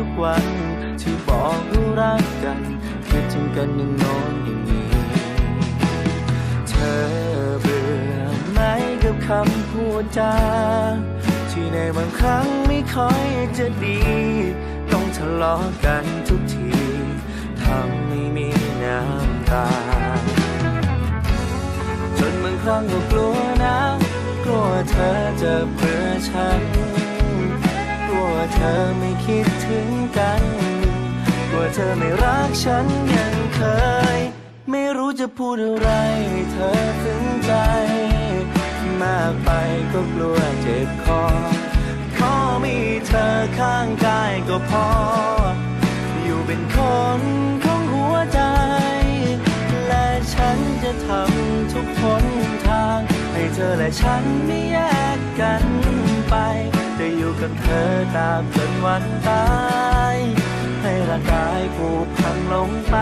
ทุกวันที่บอกว่ารักกันคิดถึงกันอย่างโน้นอย่างนี้เธอเบื่อไหมกับคำพูดจาที่ในบางครั้งไม่ค่อยจะดีต้องทะเลาะกันทุกทีทำไม่มีน้ำตาจนบางครั้งก็กลัวนะกลัวเธอจะเบื่อฉันกลัวเธอไม่คิดถึงกันกลัวเธอไม่รักฉันยังเคยไม่รู้จะพูดอะไรให้เธอถึงใจมากไปก็กลัวเจ็บคอขอมีเธอข้างกายก็พออยู่เป็นคนของหัวใจและฉันจะทำทุกหนทางให้เธอและฉันไม่แยกกันไปจะอยู่กับเธอตราบจนวันตายให้ร่างกายผูกพังลงไป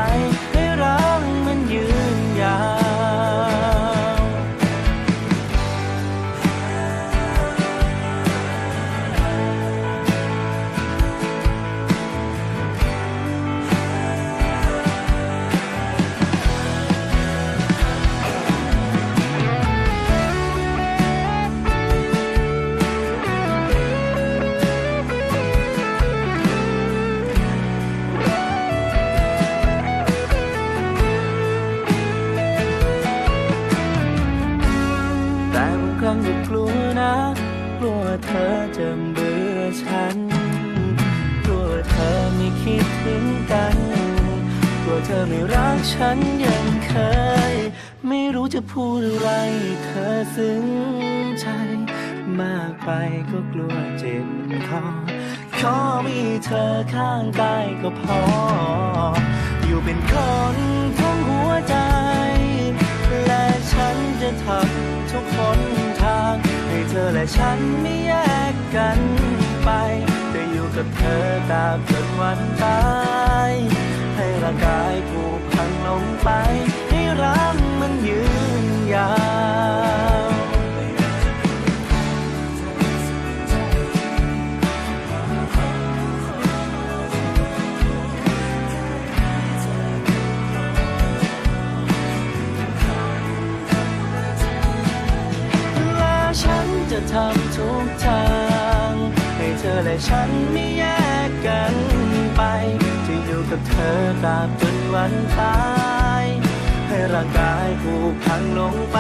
ให้รักมันยืนยาวก็กลัวนะกลัวเธอจะเบื่อฉันกลัวเธอไม่คิดถึงกันกลัวเธอไม่รักฉันยังเคยไม่รู้จะพูดอะไรเธอซึ้งใจมากไปก็กลัวเจ็บคอขอมีเธอข้างกายก็พออยู่เป็นคนของหัวใจและฉันจะทำทุกคนทางให้เธอและฉันไม่แยกกันไปจะอยู่กับเธอตราบจนวันตายให้ร่างกายผูกพังลงไปให้รักมันยืนยาวจะทำทุกทางให้เธอและฉันไม่แยกกันไปจะอยู่กับเธอตราบจนวันตายให้ร่างกายผูกพังลงไป